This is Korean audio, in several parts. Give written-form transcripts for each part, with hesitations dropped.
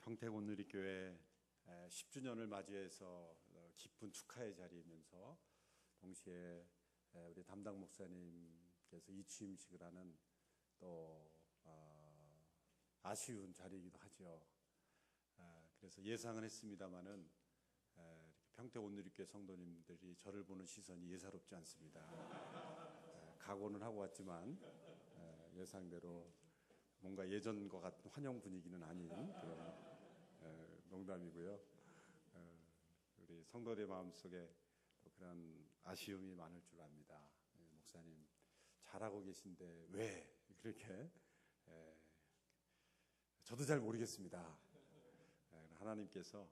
평택온누리교회 10주년을 맞이해서 기쁜 축하의 자리이면서 동시에 우리 담당 목사님께서 이취임식을 하는 또 아쉬운 자리이기도 하죠. 그래서 예상은 했습니다마는 평택온누리교회 성도님들이 저를 보는 시선이 예사롭지 않습니다. 각오는 하고 왔지만 예상대로 뭔가 예전과 같은 환영 분위기는 아닌 그런 농담이고요. 우리 성도들 마음속에 또 그런 아쉬움이 많을 줄 압니다. 목사님 잘하고 계신데 왜 그렇게 저도 잘 모르겠습니다. 하나님께서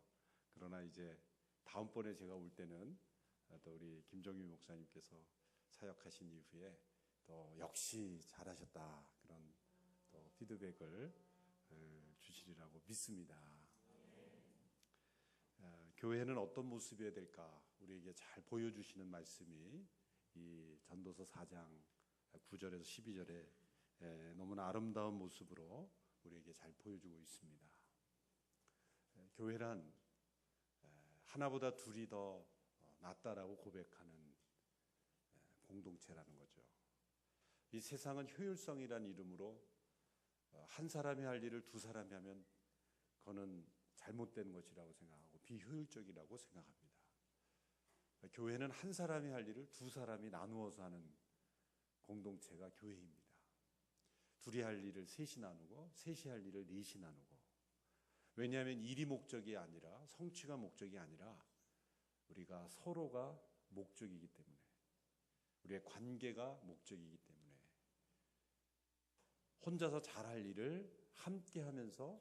그러나 이제 다음번에 제가 올 때는 또 우리 김정규 목사님께서 사역하신 이후에 또 역시 잘하셨다 그런 또 피드백을 주시리라고 믿습니다. 교회는 어떤 모습이어야 될까 우리에게 잘 보여주시는 말씀이 이 전도서 4장 9절에서 12절에 너무나 아름다운 모습으로 우리에게 잘 보여주고 있습니다. 교회란 하나보다 둘이 더 낫다라고 고백하는 공동체라는 거죠. 이 세상은 효율성이라는 이름으로 한 사람이 할 일을 두 사람이 하면 그거는 잘못된 것이라고 생각하고 비효율적이라고 생각합니다. 교회는 한 사람이 할 일을 두 사람이 나누어서 하는 공동체가 교회입니다. 둘이 할 일을 셋이 나누고 셋이 할 일을 넷이 나누고. 왜냐하면 일이 목적이 아니라 성취가 목적이 아니라 우리가 서로가 목적이기 때문에 우리의 관계가 목적이기 때문에 혼자서 잘할 일을 함께 하면서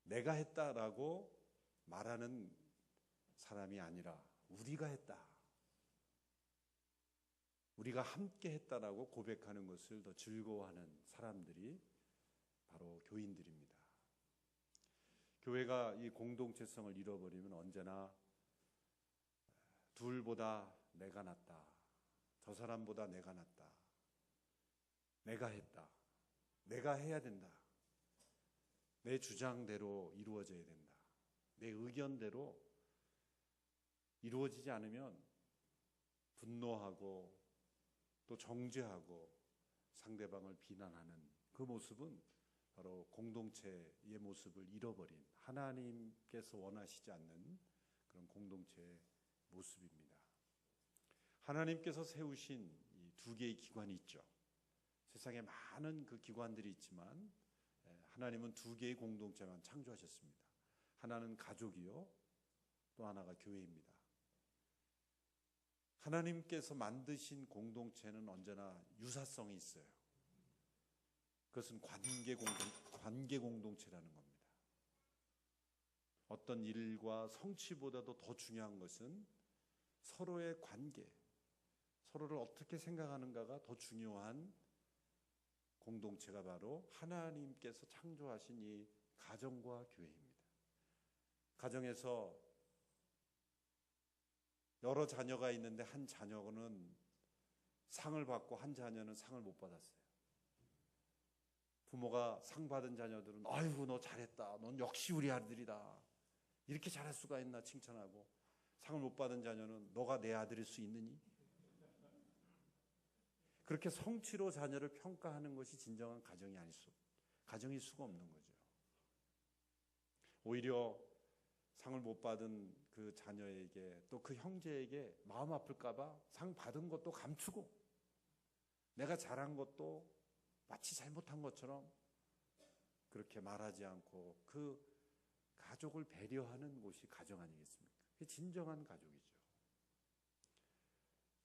내가 했다라고 말하는 사람이 아니라 우리가 했다. 우리가 함께 했다라고 고백하는 것을 더 즐거워하는 사람들이 바로 교인들입니다. 교회가 이 공동체성을 잃어버리면 언제나 둘보다 내가 낫다. 저 사람보다 내가 낫다. 내가 했다. 내가 해야 된다. 내 주장대로 이루어져야 된다. 내 의견대로 이루어지지 않으면 분노하고 또 정죄하고 상대방을 비난하는 그 모습은 바로 공동체의 모습을 잃어버린 하나님께서 원하시지 않는 그런 공동체의 모습입니다. 하나님께서 세우신 이 두 개의 기관이 있죠. 세상에 많은 그 기관들이 있지만 하나님은 두 개의 공동체만 창조하셨습니다. 하나는 가족이요, 또 하나가 교회입니다. 하나님께서 만드신 공동체는 언제나 유사성이 있어요. 그것은 관계 공동체라는 겁니다. 어떤 일과 성취보다도 더 중요한 것은 서로의 관계, 서로를 어떻게 생각하는가가 더 중요한 공동체가 바로 하나님께서 창조하신 이 가정과 교회입니다. 가정에서 여러 자녀가 있는데 한 자녀는 상을 받고 한 자녀는 상을 못 받았어요. 부모가 상 받은 자녀들은 아이고 너 잘했다. 넌 역시 우리 아들이다. 이렇게 잘할 수가 있나 칭찬하고, 상을 못 받은 자녀는 너가 내 아들일 수 있느니? 그렇게 성취로 자녀를 평가하는 것이 진정한 가정일 수가 없는 거죠. 오히려 상을 못 받은 그 자녀에게 또 그 형제에게 마음 아플까 봐 상 받은 것도 감추고 내가 잘한 것도 마치 잘못한 것처럼 그렇게 말하지 않고 그 가족을 배려하는 곳이 가정 아니겠습니까? 그게 진정한 가족이죠.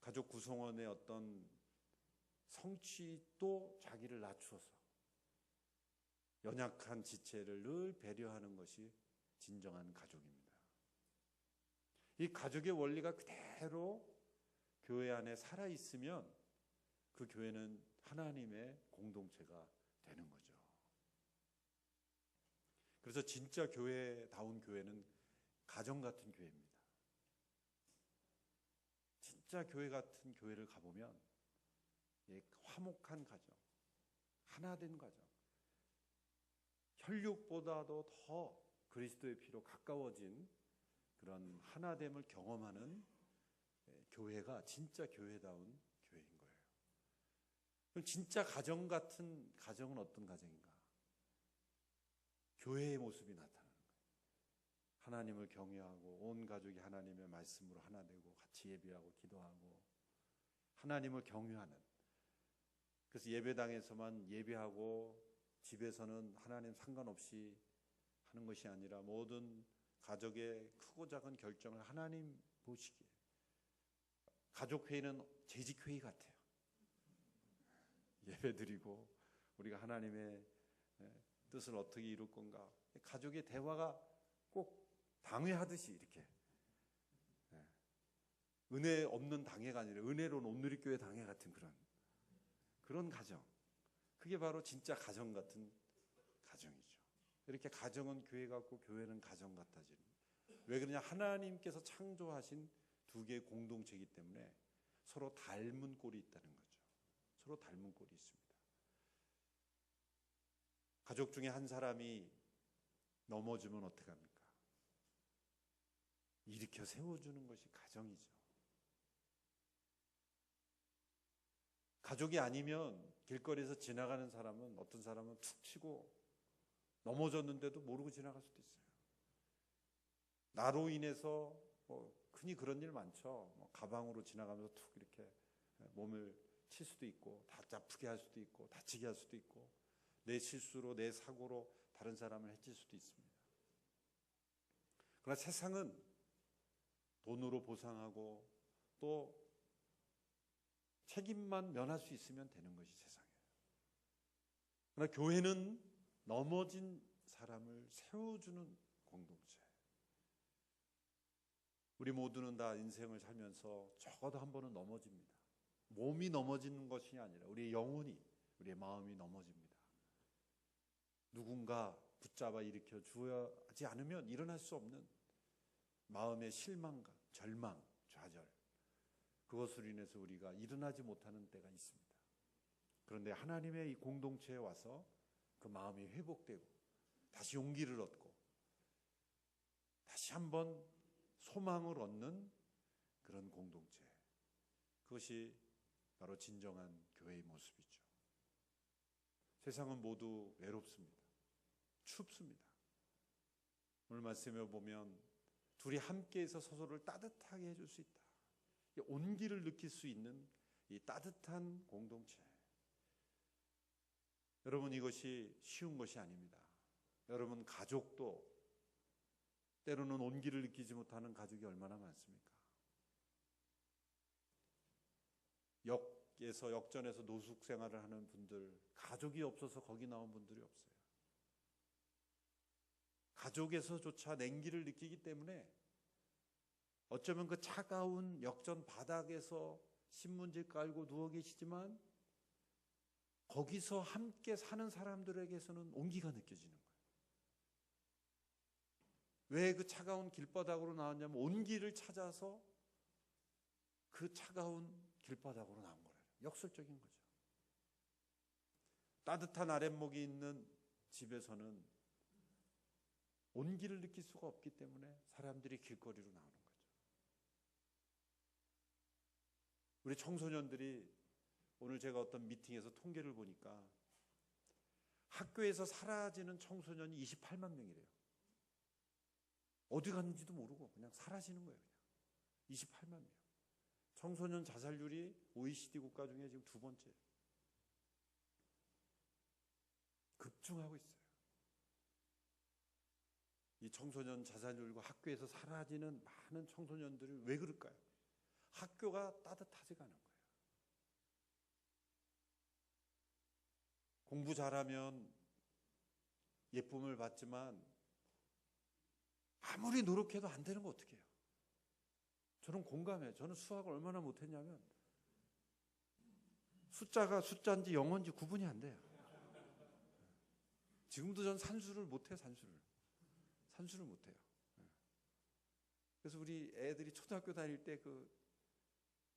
가족 구성원의 어떤 성취도 자기를 낮추어서 연약한 지체를 늘 배려하는 것이 진정한 가족입니다. 이 가족의 원리가 그대로 교회 안에 살아있으면 그 교회는 하나님의 공동체가 되는 거죠. 그래서 진짜 교회다운 교회는 가정 같은 교회입니다. 진짜 교회 같은 교회를 가보면 화목한 가정, 하나된 가정, 혈육보다도 더 그리스도의 피로 가까워진 그런 하나됨을 경험하는 교회가 진짜 교회다운 교회인 거예요. 그럼 진짜 가정 같은 가정은 어떤 가정인가? 교회의 모습이 나타나는 거예요. 하나님을 경외하고 온 가족이 하나님의 말씀으로 하나 되고 같이 예배하고 기도하고 하나님을 경외하는. 그래서 예배당에서만 예배하고 집에서는 하나님 상관없이 하는 것이 아니라 모든 가족의 크고 작은 결정을 하나님 보시기에 가족회의는 재직회의 같아요. 예배드리고 우리가 하나님의 뜻을 어떻게 이룰 건가. 가족의 대화가 꼭 당회하듯이 이렇게 은혜 없는 당회가 아니라 은혜로운 온누리교회 당회 같은 그런 가정. 그게 바로 진짜 가정 같은 가정이죠. 이렇게 가정은 교회 같고 교회는 가정 같아지는. 왜 그러냐? 하나님께서 창조하신 두 개의 공동체이기 때문에 서로 닮은 꼴이 있다는 거죠. 서로 닮은 꼴이 있습니다. 가족 중에 한 사람이 넘어지면 어떻게 합니까? 일으켜 세워주는 것이 가정이죠. 가족이 아니면 길거리에서 지나가는 사람은 어떤 사람은 툭 치고 넘어졌는데도 모르고 지나갈 수도 있어요. 나로 인해서 흔히 그런 일 많죠. 가방으로 지나가면서 툭 이렇게 몸을 칠 수도 있고 아프게 할 수도 있고 다치게 할 수도 있고 내 실수로 내 사고로 다른 사람을 해칠 수도 있습니다. 그러나 세상은 돈으로 보상하고 또 책임만 면할 수 있으면 되는 것이 세상이에요. 그러나 교회는 넘어진 사람을 세워주는 공동체. 우리 모두는 다 인생을 살면서 적어도 한 번은 넘어집니다. 몸이 넘어지는 것이 아니라 우리의 영혼이, 우리의 마음이 넘어집니다. 누군가 붙잡아 일으켜 주어야지 않으면 일어날 수 없는 마음의 실망감, 절망, 좌절, 그것으로 인해서 우리가 일어나지 못하는 때가 있습니다. 그런데 하나님의 이 공동체에 와서 그 마음이 회복되고 다시 용기를 얻고 다시 한번 소망을 얻는 그런 공동체, 그것이 바로 진정한 교회의 모습이죠. 세상은 모두 외롭습니다. 춥습니다. 오늘 말씀에 보면 둘이 함께해서 서로를 따뜻하게 해줄 수 있다. 온기를 느낄 수 있는 이 따뜻한 공동체. 여러분, 이것이 쉬운 것이 아닙니다. 여러분, 가족도 때로는 온기를 느끼지 못하는 가족이 얼마나 많습니까? 역전에서 노숙 생활을 하는 분들, 가족이 없어서 거기 나온 분들이 없어요. 가족에서조차 냉기를 느끼기 때문에 어쩌면 그 차가운 역전 바닥에서 신문지 깔고 누워 계시지만 거기서 함께 사는 사람들에게서는 온기가 느껴지는 거예요. 왜 그 차가운 길바닥으로 나왔냐면 온기를 찾아서 그 차가운 길바닥으로 나온 거예요. 역설적인 거죠. 따뜻한 아랫목이 있는 집에서는 온기를 느낄 수가 없기 때문에 사람들이 길거리로 나오는 거죠. 우리 청소년들이 오늘 제가 어떤 미팅에서 통계를 보니까 학교에서 사라지는 청소년이 28만 명이래요. 어디 갔는지도 모르고 그냥 사라지는 거예요. 그냥 28만 명. 청소년 자살률이 OECD 국가 중에 지금 두 번째. 급증하고 있어요. 이 청소년 자살률과 학교에서 사라지는 많은 청소년들이 왜 그럴까요? 학교가 따뜻하지가 않은 거예요. 공부 잘하면 예쁨을 받지만 아무리 노력해도 안 되는 거 어떻게 해요? 저는 공감해요. 저는 수학을 얼마나 못했냐면 숫자가 숫자인지 영어인지 구분이 안 돼요. 지금도 전 산수를 못해요. 산수를 못해요. 그래서 우리 애들이 초등학교 다닐 때 그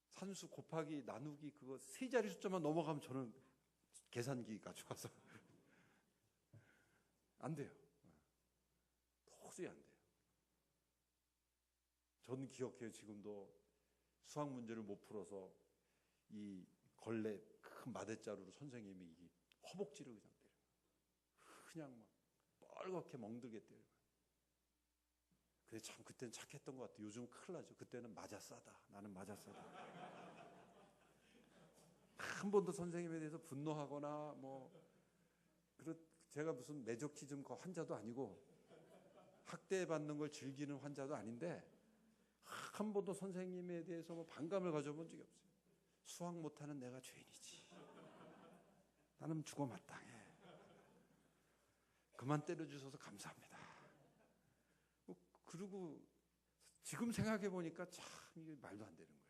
산수 곱하기 나누기 그거 세 자리 숫자만 넘어가면 저는 계산기가 좋아서 안 돼요. 도저히 안 돼요. 저는 기억해요. 지금도 수학 문제를 못 풀어서 이 걸레 큰 마대자루로 선생님이 이 허벅지를 그냥 때려요. 그냥 막 뻘겋게 멍들게 때려요. 그래 참 그때는 착했던 것 같아요. 요즘 큰일 나죠. 그때는 맞아 싸다. 나는 맞아 싸다. 한 번도 선생님에 대해서 분노하거나 뭐 제가 무슨 메조키즘 환자도 아니고 학대받는 걸 즐기는 환자도 아닌데 한 번도 선생님에 대해서 뭐 반감을 가져본 적이 없어요. 수학 못하는 내가 죄인이지. 나는 죽어 마땅해. 그만 때려주셔서 감사합니다. 그리고 지금 생각해 보니까 참 이게 말도 안 되는 거예요.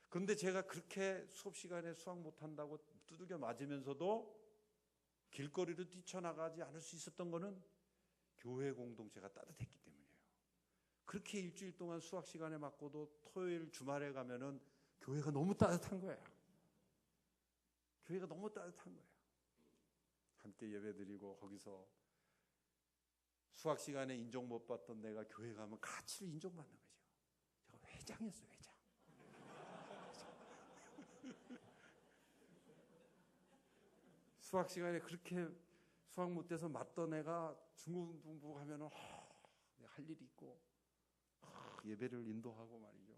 그런데 제가 그렇게 수업 시간에 수학 못한다고 두들겨 맞으면서도 길거리로 뛰쳐나가지 않을 수 있었던 거는 교회 공동체가 따뜻했기 때문이에요. 그렇게 일주일 동안 수학 시간에 맞고도 토요일 주말에 가면은 교회가 너무 따뜻한 거예요. 교회가 너무 따뜻한 거예요. 함께 예배드리고 거기서 수학 시간에 인정 못 받던 내가 교회 가면 가치를 인정받는 거죠. 제가 회장이었어요, 회장. 수학 시간에 그렇게 수학 못해서 맞던 애가 중고등부 가면은 내가 할 일이 있고 예배를 인도하고 말이죠.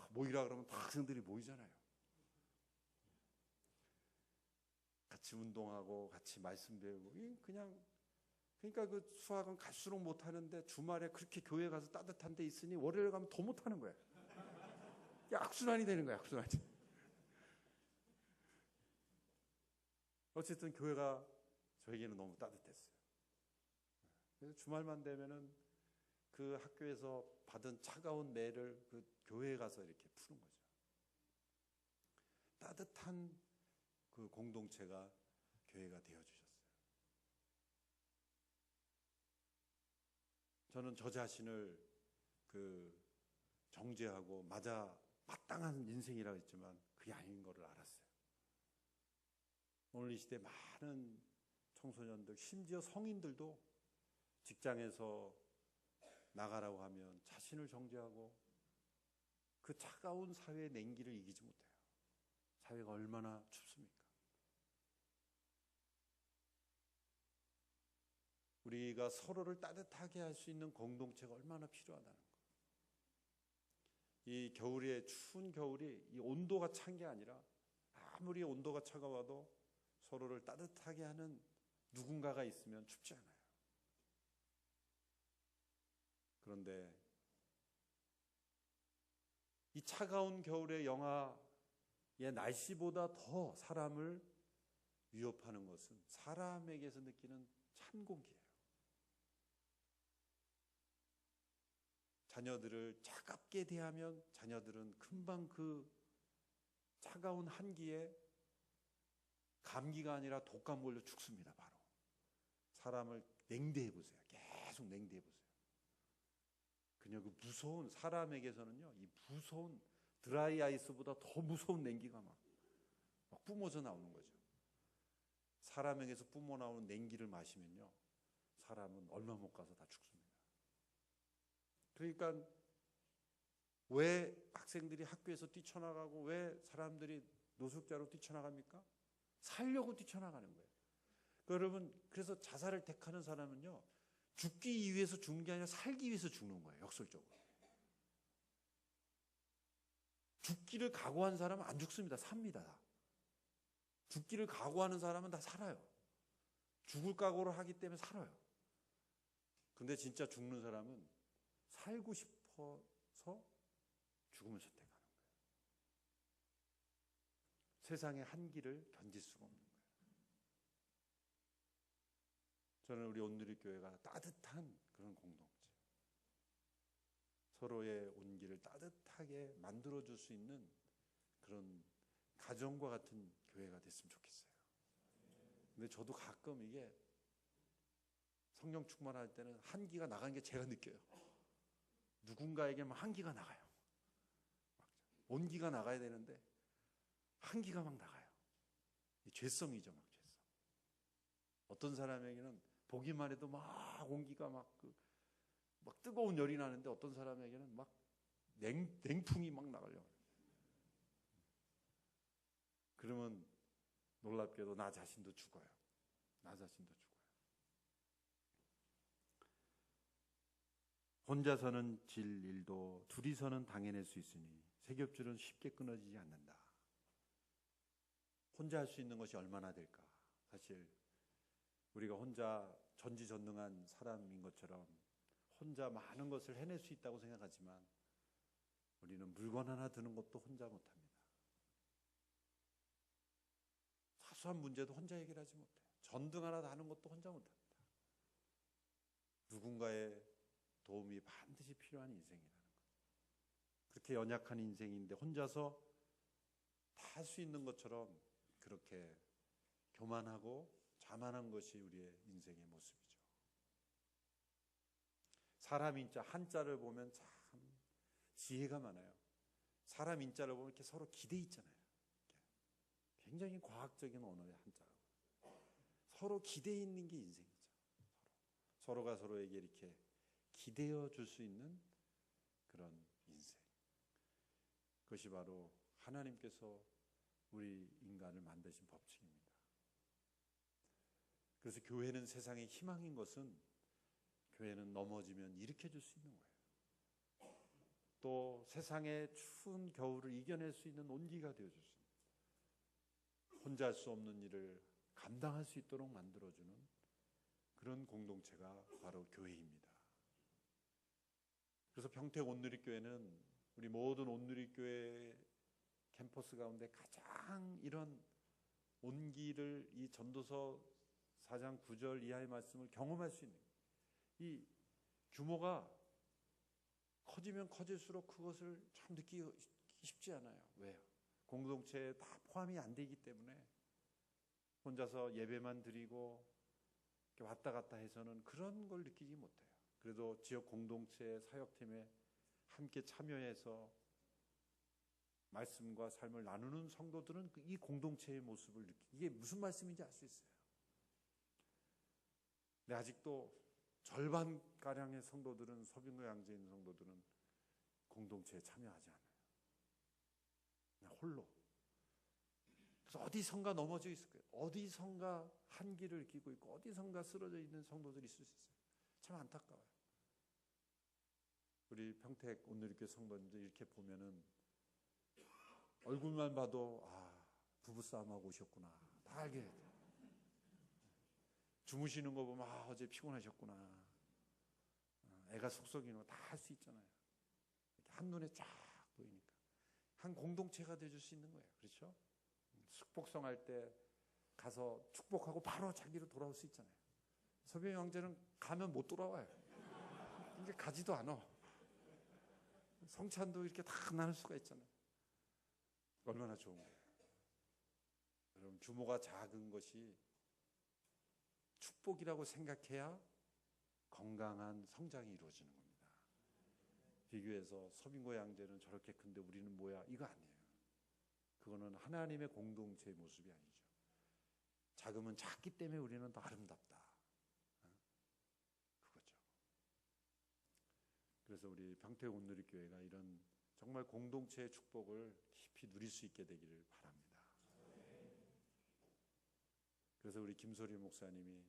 모이라 그러면 다 학생들이 모이잖아요. 같이 운동하고 같이 말씀 배우고 그러니까 그 수학은 갈수록 못하는데 주말에 그렇게 교회 가서 따뜻한 데 있으니 월요일 가면 더 못하는 거야. 악순환이 되는 거야, 악순환이. 어쨌든 교회가 저에게는 너무 따뜻했어요. 그래서 주말만 되면은 그 학교에서 받은 차가운 매를 그 교회에 가서 이렇게 푸는 거죠. 따뜻한 그 공동체가 교회가 되어주셨어요. 저는 저 자신을 정죄하고 마땅한 인생이라고 했지만 그게 아닌 것을 알았어요. 오늘 이 시대 많은 청소년들, 심지어 성인들도 직장에서 나가라고 하면 자신을 정죄하고 그 차가운 사회의 냉기를 이기지 못해요. 사회가 얼마나 춥습니까? 우리가 서로를 따뜻하게 할 수 있는 공동체가 얼마나 필요하다는 거. 이 겨울에 추운 겨울이 이 온도가 찬 게 아니라 아무리 온도가 차가워도 서로를 따뜻하게 하는 누군가가 있으면 춥지 않아요. 그런데 이 차가운 겨울의 영하의 날씨보다 더 사람을 위협하는 것은 사람에게서 느끼는 찬 공기예요. 자녀들을 차갑게 대하면 자녀들은 금방 그 차가운 한기에 감기가 아니라 독감 걸려 죽습니다. 바로. 사람을 냉대해 보세요. 계속 냉대해 보세요. 그냥 그 무서운 사람에게서는요, 이 무서운 드라이 아이스보다 더 무서운 냉기가 막 뿜어져 나오는 거죠. 사람에게서 뿜어 나오는 냉기를 마시면요, 사람은 얼마 못 가서 다 죽습니다. 그러니까 왜 학생들이 학교에서 뛰쳐나가고 왜 사람들이 노숙자로 뛰쳐나갑니까? 살려고 뛰쳐나가는 거예요. 여러분, 그래서 자살을 택하는 사람은요, 죽기 위해서 죽는 게 아니라 살기 위해서 죽는 거예요. 역설적으로. 죽기를 각오한 사람은 안 죽습니다. 삽니다. 죽기를 각오하는 사람은 다 살아요. 죽을 각오를 하기 때문에 살아요. 근데 진짜 죽는 사람은 살고 싶어서 죽음을 선택하는 거예요. 세상의 한기를 견딜 수가 없는 거예요. 저는 우리 온누리교회가 따뜻한 그런 공동체, 서로의 온기를 따뜻하게 만들어줄 수 있는 그런 가정과 같은 교회가 됐으면 좋겠어요. 근데 저도 가끔 이게 성령 충만할 때는 한기가 나가는 게 제가 느껴요. 누군가에게만 한기가 나가요. 온기가 나가야 되는데 한기가 막 나가요. 죄성이죠, 막 죄성. 어떤 사람에게는 보기만 해도 막 온기가 막 뜨거운 열이 나는데 어떤 사람에게는 막 냉풍이 막 나가려고 해요. 그러면 놀랍게도 나 자신도 죽어요. 나 자신도 죽어요. 혼자서는 질 일도 둘이서는 당해낼 수 있으니 세겹줄은 쉽게 끊어지지 않는다. 혼자 할 수 있는 것이 얼마나 될까? 사실 우리가 혼자 전지전능한 사람인 것처럼 혼자 많은 것을 해낼 수 있다고 생각하지만 우리는 물건 하나 드는 것도 혼자 못합니다. 사소한 문제도 혼자 해결하지 못해요. 전등 하나 다는 것도 혼자 못합니다. 누군가의 도움이 반드시 필요한 인생이라는 것. 그렇게 연약한 인생인데 혼자서 다 할 수 있는 것처럼 그렇게 교만하고 자만한 것이 우리의 인생의 모습이죠. 사람 인자 한자를 보면 참 지혜가 많아요. 사람 인자를 보면 이렇게 서로 기대 있잖아요. 굉장히 과학적인 언어의 한자라고. 서로 기대 있는 게 인생이죠. 서로가 서로에게 이렇게 기대어 줄 수 있는 그런 인생. 그것이 바로 하나님께서 우리 인간을 만드신 법칙입니다. 그래서 교회는 세상의 희망인 것은 교회는 넘어지면 일으켜줄 수 있는 거예요. 또 세상의 추운 겨울을 이겨낼 수 있는 온기가 되어줄 수 있는, 혼자 할 수 없는 일을 감당할 수 있도록 만들어주는 그런 공동체가 바로 교회입니다. 그래서 평택 온누리교회는 우리 모든 온누리교회 캠퍼스 가운데 가장 이런 온기를 이 전도서 4장 9절 이하의 말씀을 경험할 수 있는, 이 규모가 커지면 커질수록 그것을 참 느끼기 쉽지 않아요. 왜요? 공동체에 다 포함이 안 되기 때문에 혼자서 예배만 드리고 왔다 갔다 해서는 그런 걸 느끼지 못해요. 그래도 지역 공동체 사역팀에 함께 참여해서 말씀과 삶을 나누는 성도들은 이 공동체의 모습을 이게 무슨 말씀인지 알 수 있어요. 근데 아직도 절반가량의 성도들은, 서빙과 양재에 있는 성도들은 공동체에 참여하지 않아요. 그냥 홀로. 그래서 어디선가 넘어져 있을 거예요. 어디선가 한기를 끼고 있고 어디선가 쓰러져 있는 성도들이 있을 수 있어요. 참 안타까워요. 우리 평택 온누리교회 성도님들 이렇게 보면은 얼굴만 봐도 부부싸움하고 오셨구나. 다 알게 돼요. 주무시는 거 보면 어제 피곤하셨구나. 애가 속썩이는 거 다 할 수 있잖아요. 한눈에 쫙 보이니까. 한 공동체가 돼줄 수 있는 거예요. 그렇죠? 축복성 할 때 가서 축복하고 바로 자기로 돌아올 수 있잖아요. 서병 형제는 가면 못 돌아와요. 이게 가지도 않아. 성찬도 이렇게 다 나눌 수가 있잖아요. 얼마나 좋은 거예요. 여러분, 규모가 작은 것이 축복이라고 생각해야 건강한 성장이 이루어지는 겁니다. 비교해서 서빙고 양재는 저렇게 큰데 우리는 뭐야? 이거 아니에요. 그거는 하나님의 공동체의 모습이 아니죠. 작으면 작기 때문에 우리는 더 아름답다. 그거죠. 그래서 우리 평택 온누리교회가 이런 정말 공동체의 축복을 깊이 누릴 수 있게 되기를 바랍니다. 그래서 우리 김소리 목사님이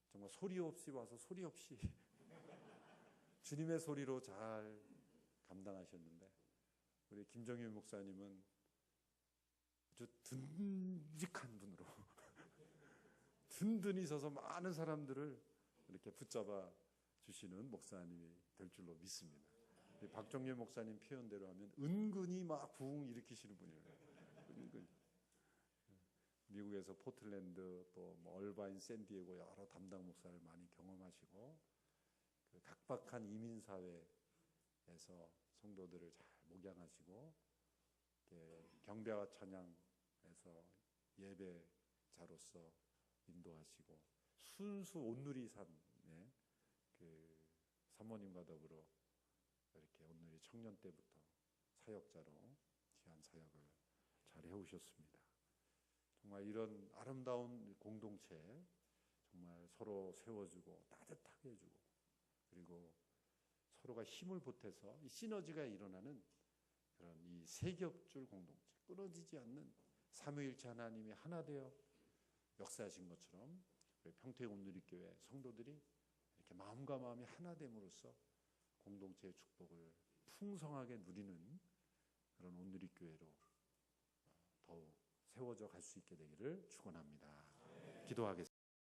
정말 소리 없이 와서 소리 없이 주님의 소리로 잘 감당하셨는데, 우리 김정일 목사님은 아주 듬직한 분으로 든든히 서서 많은 사람들을 이렇게 붙잡아 주시는 목사님이 될 줄로 믿습니다. 박정일 목사님 표현대로 하면 은근히 막 부흥 일으키시는 분이에요. 은근히. 미국에서 포틀랜드 또 얼바인, 샌디에고 여러 담당 목사를 많이 경험하시고, 그 각박한 이민 사회에서 성도들을 잘 목양하시고, 경배와 찬양에서 예배자로서 인도하시고, 순수 온누리 삶의 그 사모님과 더불어 이렇게 온누리 청년 때부터 사역자로 귀한 사역을 잘 해오셨습니다. 정말 이런 아름다운 공동체, 정말 서로 세워주고 따뜻하게 해주고, 그리고 서로가 힘을 보태서 이 시너지가 일어나는 그런 이 세겹줄 공동체, 끊어지지 않는 삼위일체 하나님이 하나 되어 역사하신 것처럼 우리 평택 온누리교회 성도들이 이렇게 마음과 마음이 하나 됨으로써 공동체의 축복을 풍성하게 누리는 그런 온누리교회로 더욱 세워져 갈 수 있게 되기를 축원합니다. 기도하겠습니다.